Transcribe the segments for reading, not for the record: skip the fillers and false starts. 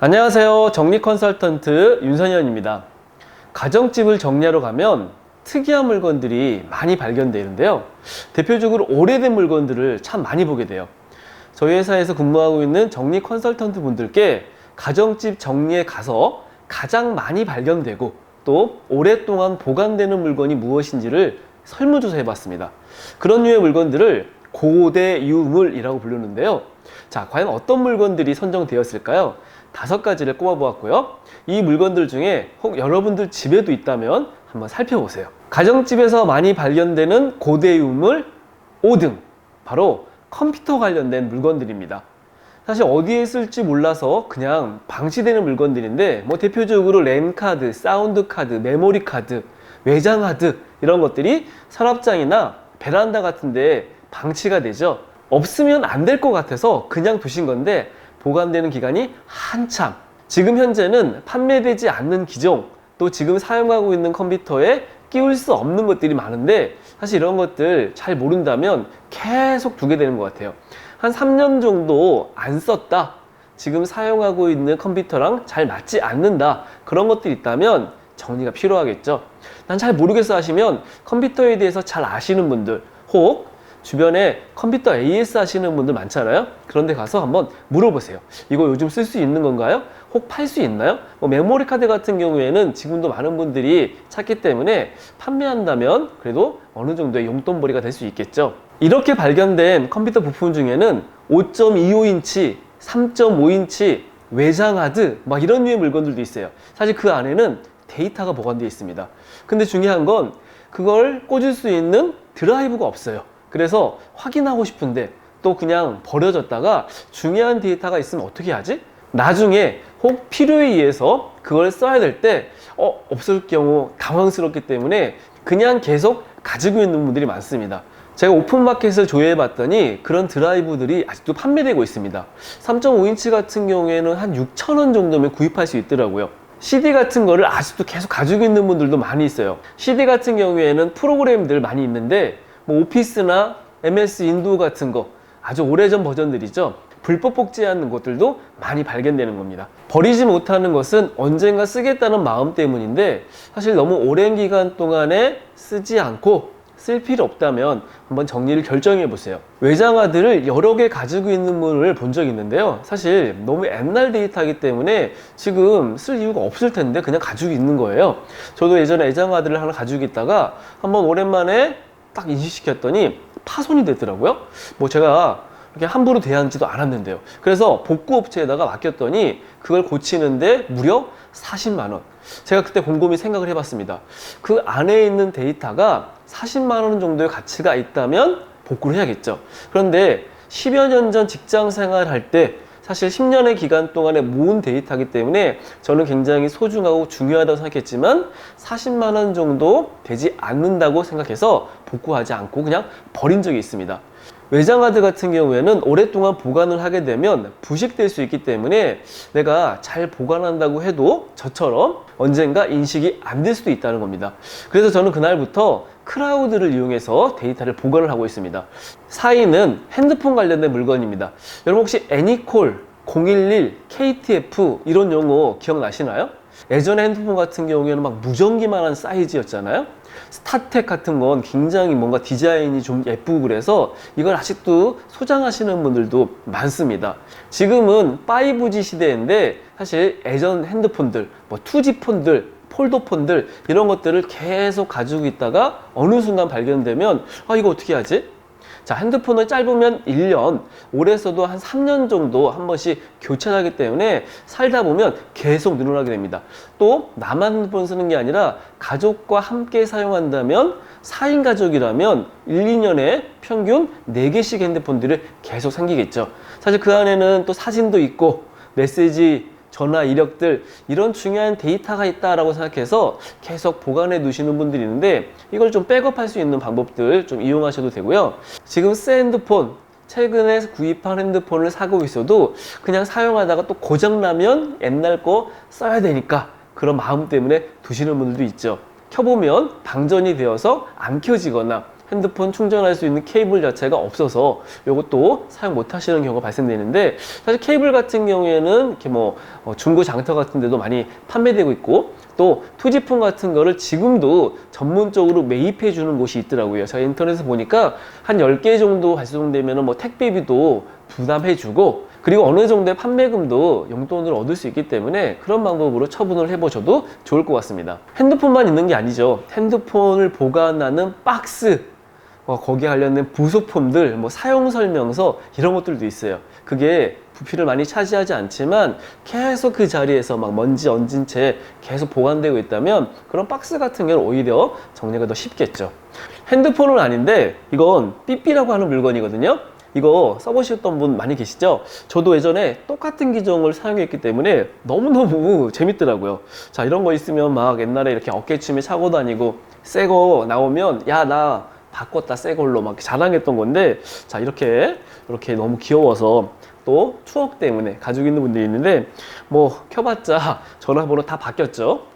안녕하세요. 정리 컨설턴트 윤선현입니다. 가정집을 정리하러 가면 특이한 물건들이 많이 발견되는데요. 대표적으로 오래된 물건들을 참 많이 보게 돼요. 저희 회사에서 근무하고 있는 정리 컨설턴트 분들께 가정집 정리에 가서 가장 많이 발견되고 또 오랫동안 보관되는 물건이 무엇인지를 설문조사 해봤습니다. 그런 류의 물건들을 고대 유물이라고 부르는데요. 자, 과연 어떤 물건들이 선정되었을까요? 5가지를 꼽아보았고요. 이 물건들 중에 혹 여러분들 집에도 있다면 한번 살펴보세요. 가정집에서 많이 발견되는 고대 유물 5등, 바로 컴퓨터 관련된 물건들입니다. 사실 어디에 쓸지 몰라서 그냥 방치되는 물건들인데 대표적으로 랜카드, 사운드카드, 메모리카드, 외장하드 이런 것들이 서랍장이나 베란다 같은 데 방치가 되죠. 없으면 안 될 것 같아서 그냥 두신 건데 보관되는 기간이 한참, 지금 현재는 판매되지 않는 기종, 또 지금 사용하고 있는 컴퓨터에 끼울 수 없는 것들이 많은데 사실 이런 것들 잘 모른다면 계속 두게 되는 것 같아요. 한 3년 정도 안 썼다, 지금 사용하고 있는 컴퓨터랑 잘 맞지 않는다, 그런 것들이 있다면 정리가 필요하겠죠. 난 잘 모르겠어 하시면 컴퓨터에 대해서 잘 아시는 분들, 혹 주변에 컴퓨터 AS 하시는 분들 많잖아요. 그런데 가서 한번 물어보세요. 이거 요즘 쓸 수 있는 건가요? 혹 팔 수 있나요? 메모리 카드 같은 경우에는 지금도 많은 분들이 찾기 때문에 판매한다면 그래도 어느 정도의 용돈벌이가 될 수 있겠죠. 이렇게 발견된 컴퓨터 부품 중에는 5.25인치, 3.5인치, 외장하드 이런 류의 물건들도 있어요. 사실 그 안에는 데이터가 보관되어 있습니다. 근데 중요한 건 그걸 꽂을 수 있는 드라이브가 없어요. 그래서 확인하고 싶은데 또 그냥 버려졌다가 중요한 데이터가 있으면 어떻게 하지? 나중에 혹 필요에 의해서 그걸 써야 될 때 없을 경우 당황스럽기 때문에 그냥 계속 가지고 있는 분들이 많습니다. 제가 오픈마켓을 조회해 봤더니 그런 드라이브들이 아직도 판매되고 있습니다. 3.5인치 같은 경우에는 한 6,000원 정도면 구입할 수 있더라고요. CD 같은 거를 아직도 계속 가지고 있는 분들도 많이 있어요. CD 같은 경우에는 프로그램들 많이 있는데 오피스나 MS 인도 같은 거 아주 오래전 버전들이죠. 불법 복제하는 것들도 많이 발견되는 겁니다. 버리지 못하는 것은 언젠가 쓰겠다는 마음 때문인데 사실 너무 오랜 기간 동안에 쓰지 않고 쓸 필요 없다면 한번 정리를 결정해 보세요. 외장하드를 여러 개 가지고 있는 분을 본 적이 있는데요. 사실 너무 옛날 데이터이기 때문에 지금 쓸 이유가 없을 텐데 그냥 가지고 있는 거예요. 저도 예전에 외장하드를 하나 가지고 있다가 한번 오랜만에 딱 인식시켰더니 파손이 됐더라고요. 제가 이렇게 함부로 대하지도 않았는데요. 그래서 복구업체에다가 맡겼더니 그걸 고치는데 무려 40만 원. 제가 그때 곰곰이 생각을 해봤습니다. 그 안에 있는 데이터가 40만 원 정도의 가치가 있다면 복구를 해야겠죠. 그런데 10여 년 전 직장 생활할 때 사실 10년의 기간 동안에 모은 데이터이기 때문에 저는 굉장히 소중하고 중요하다고 생각했지만 40만 원 정도 되지 않는다고 생각해서 복구하지 않고 그냥 버린 적이 있습니다. 외장하드 같은 경우에는 오랫동안 보관을 하게 되면 부식될 수 있기 때문에 내가 잘 보관한다고 해도 저처럼 언젠가 인식이 안 될 수도 있다는 겁니다. 그래서 저는 그날부터 클라우드를 이용해서 데이터를 보관을 하고 있습니다. 4위는 핸드폰 관련된 물건입니다. 여러분 혹시 애니콜, 011, KTF 이런 용어 기억나시나요? 예전에 핸드폰 같은 경우에는 무전기만한 사이즈였잖아요. 스타텍 같은 건 굉장히 뭔가 디자인이 좀 예쁘고 그래서 이걸 아직도 소장하시는 분들도 많습니다. 지금은 5G 시대인데 사실 예전 핸드폰들, 2G 폰들, 폴더폰들 이런 것들을 계속 가지고 있다가 어느 순간 발견되면 이거 어떻게 하지? 자, 핸드폰은 짧으면 1년, 오래 써도 한 3년 정도 한 번씩 교체를 하기 때문에 살다 보면 계속 늘어나게 됩니다. 또 나만 핸드폰 쓰는 게 아니라 가족과 함께 사용한다면 4인 가족이라면 1, 2년에 평균 4개씩 핸드폰들이 계속 생기겠죠. 사실 그 안에는 또 사진도 있고 메시지, 전화 이력들 이런 중요한 데이터가 있다라고 생각해서 계속 보관해 두시는 분들이 있는데 이걸 좀 백업할 수 있는 방법들 좀 이용하셔도 되고요. 지금 새 핸드폰, 최근에 구입한 핸드폰을 사고 있어도 그냥 사용하다가 또 고장나면 옛날 거 써야 되니까 그런 마음 때문에 두시는 분들도 있죠. 켜보면 방전이 되어서 안 켜지거나 핸드폰 충전할 수 있는 케이블 자체가 없어서 이것도 사용 못 하시는 경우가 발생되는데, 사실 케이블 같은 경우에는 이렇게 뭐 중고 장터 같은 데도 많이 판매되고 있고, 또 투지폰 같은 거를 지금도 전문적으로 매입해 주는 곳이 있더라고요. 제가 인터넷에서 보니까 한 10개 정도 발송되면 뭐 택배비도 부담해 주고, 그리고 어느 정도의 판매금도 용돈을 얻을 수 있기 때문에 그런 방법으로 처분을 해보셔도 좋을 것 같습니다. 핸드폰만 있는 게 아니죠. 핸드폰을 보관하는 박스, 거기에 관련된 부속품들, 뭐 사용 설명서, 이런 것들도 있어요. 그게 부피를 많이 차지하지 않지만 계속 그 자리에서 막 먼지 얹은 채 계속 보관되고 있다면 그런 박스 같은 경우는 오히려 정리가 더 쉽겠죠. 핸드폰은 아닌데 이건 삐삐라고 하는 물건이거든요. 이거 써보셨던 분 많이 계시죠? 저도 예전에 똑같은 기종을 사용했기 때문에 너무너무 재밌더라고요. 자, 이런 거 있으면 막 옛날에 이렇게 어깨춤에 차고 다니고 새 거 나오면 야, 나 바꿨다 새 걸로 막 자랑했던 건데, 자, 이렇게 너무 귀여워서 또 추억 때문에 가지고 있는 분들이 있는데, 뭐 켜봤자 전화번호 다 바뀌었죠.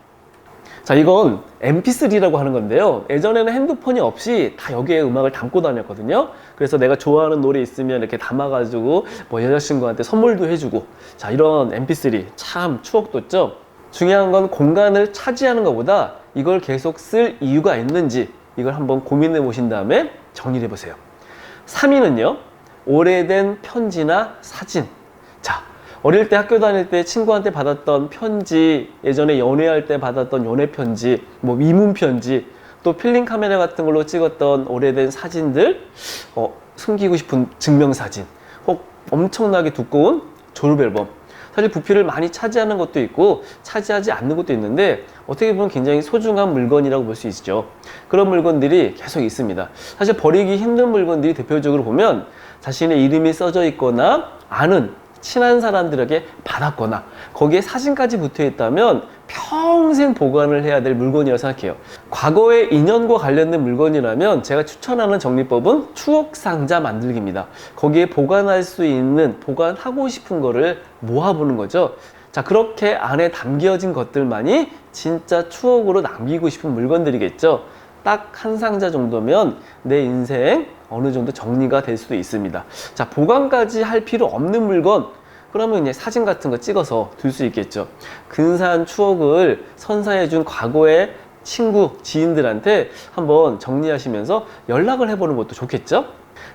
자, 이건 MP3라고 하는 건데요. 예전에는 핸드폰이 없이 다 여기에 음악을 담고 다녔거든요. 그래서 내가 좋아하는 노래 있으면 이렇게 담아가지고 뭐 여자친구한테 선물도 해주고, 자, 이런 MP3 참 추억 돋죠. 중요한 건 공간을 차지하는 것보다 이걸 계속 쓸 이유가 있는지 이걸 한번 고민해 보신 다음에 정리를 해보세요. 3위는요, 오래된 편지나 사진. 자, 어릴 때 학교 다닐 때 친구한테 받았던 편지, 예전에 연애할 때 받았던 연애 편지, 뭐 미문 편지, 또 필름 카메라 같은 걸로 찍었던 오래된 사진들, 숨기고 싶은 증명사진, 혹 엄청나게 두꺼운 졸업앨범. 사실 부피를 많이 차지하는 것도 있고 차지하지 않는 것도 있는데 어떻게 보면 굉장히 소중한 물건이라고 볼 수 있죠. 그런 물건들이 계속 있습니다. 사실 버리기 힘든 물건들이 대표적으로 보면 자신의 이름이 써져 있거나 아는 친한 사람들에게 받았거나 거기에 사진까지 붙어 있다면 평생 보관을 해야 될 물건이라고 생각해요. 과거의 인연과 관련된 물건이라면 제가 추천하는 정리법은 추억상자 만들기입니다. 거기에 보관할 수 있는, 보관하고 싶은 거를 모아보는 거죠. 자, 그렇게 안에 담겨진 것들만이 진짜 추억으로 남기고 싶은 물건들이겠죠. 딱 한 상자 정도면 내 인생 어느 정도 정리가 될 수도 있습니다. 자, 보관까지 할 필요 없는 물건, 그러면 이제 사진 같은 거 찍어서 둘 수 있겠죠. 근사한 추억을 선사해준 과거의 친구, 지인들한테 한번 정리하시면서 연락을 해보는 것도 좋겠죠.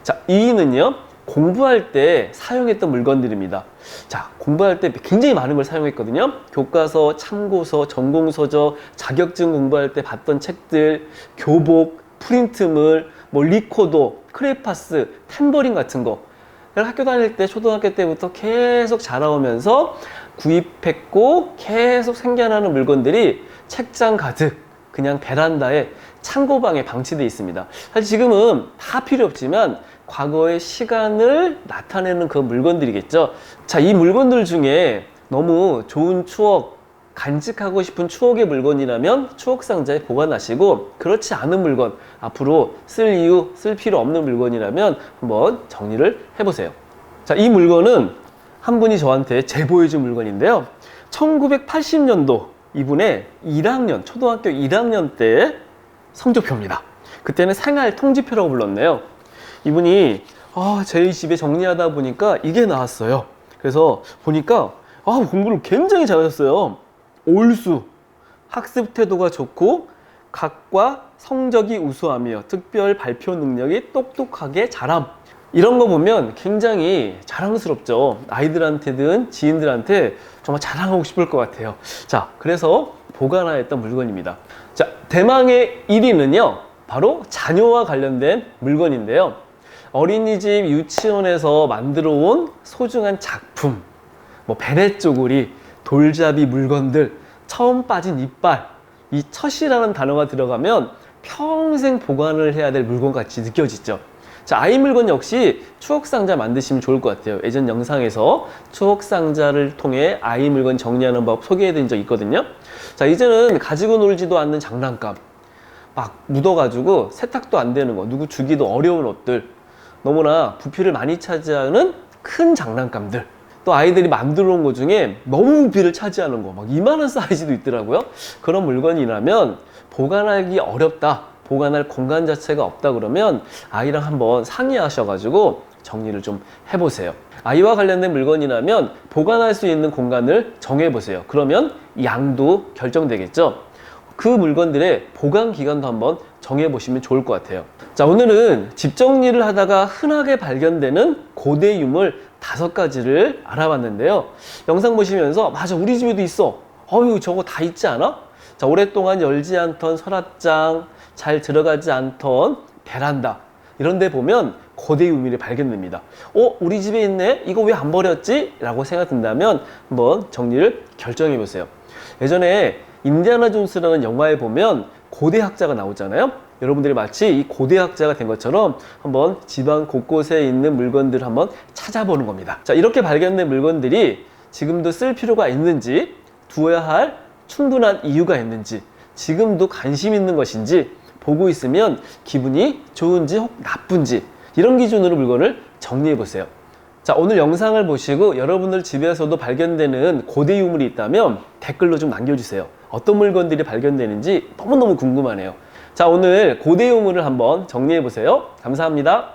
자, 2위는요, 공부할 때 사용했던 물건들입니다. 자, 공부할 때 굉장히 많은 걸 사용했거든요. 교과서, 참고서, 전공서적, 자격증 공부할 때 봤던 책들, 교복, 프린트물, 뭐 리코더, 크레파스, 탬버린 같은 거. 학교 다닐 때, 초등학교 때부터 계속 자라오면서 구입했고 계속 생겨나는 물건들이 책장 가득 그냥 베란다에 창고방에 방치되어 있습니다. 사실 지금은 다 필요 없지만 과거의 시간을 나타내는 그 물건들이겠죠. 자, 이 물건들 중에 너무 좋은 추억, 간직하고 싶은 추억의 물건이라면 추억상자에 보관하시고, 그렇지 않은 물건, 앞으로 쓸 이유, 쓸 필요 없는 물건이라면 한번 정리를 해보세요. 자, 이 물건은 한 분이 저한테 제보해준 물건인데요. 1980년도 이분의 1학년, 초등학교 1학년 때 성적표입니다. 그때는 생활 통지표라고 불렀네요. 이분이 제 집에 정리하다 보니까 이게 나왔어요. 그래서 보니까 공부를 굉장히 잘하셨어요. 올수, 학습 태도가 좋고 각과 성적이 우수하며 특별 발표 능력이 똑똑하게 잘함. 이런 거 보면 굉장히 자랑스럽죠. 아이들한테든 지인들한테 정말 자랑하고 싶을 것 같아요. 자, 그래서 보관하였던 물건입니다. 자, 대망의 1위는요, 바로 자녀와 관련된 물건인데요. 어린이집, 유치원에서 만들어 온 소중한 작품, 뭐 베레 쪼구리, 돌잡이 물건들, 처음 빠진 이빨, 이 첫이라는 단어가 들어가면 평생 보관을 해야 될 물건 같이 느껴지죠. 자, 아이 물건 역시 추억상자 만드시면 좋을 것 같아요. 예전 영상에서 추억상자를 통해 아이 물건 정리하는 법 소개해드린 적 있거든요. 자, 이제는 가지고 놀지도 않는 장난감, 막 묻어가지고 세탁도 안 되는 거, 누구 주기도 어려운 옷들, 너무나 부피를 많이 차지하는 큰 장난감들, 또 아이들이 만들어 놓은 것 중에 너무 부피를 차지하는 거, 막 이만한 사이즈도 있더라고요. 그런 물건이라면 보관하기 어렵다, 보관할 공간 자체가 없다 그러면 아이랑 한번 상의하셔가지고 정리를 좀 해보세요. 아이와 관련된 물건이라면 보관할 수 있는 공간을 정해보세요. 그러면 양도 결정되겠죠. 그 물건들의 보관 기간도 한번 정해보시면 좋을 것 같아요. 자, 오늘은 집 정리를 하다가 흔하게 발견되는 고대 유물 5가지를 알아봤는데요. 영상 보시면서 맞아, 우리 집에도 있어. 어휴, 저거 다 있지 않아? 자, 오랫동안 열지 않던 서랍장, 잘 들어가지 않던 베란다, 이런 데 보면 고대 유물이 발견됩니다. 우리 집에 있네? 이거 왜 안 버렸지? 라고 생각된다면 한번 정리를 결정해 보세요. 예전에 인디아나 존스라는 영화에 보면 고대 학자가 나오잖아요. 여러분들이 마치 이 고대 학자가 된 것처럼 한번 집안 곳곳에 있는 물건들을 한번 찾아보는 겁니다. 자, 이렇게 발견된 물건들이 지금도 쓸 필요가 있는지, 두어야 할 충분한 이유가 있는지, 지금도 관심 있는 것인지, 보고 있으면 기분이 좋은지 혹 나쁜지, 이런 기준으로 물건을 정리해 보세요. 자, 오늘 영상을 보시고 여러분들 집에서도 발견되는 고대 유물이 있다면 댓글로 좀 남겨주세요. 어떤 물건들이 발견되는지 너무너무 궁금하네요. 자, 오늘 고대 유물을 한번 정리해 보세요. 감사합니다.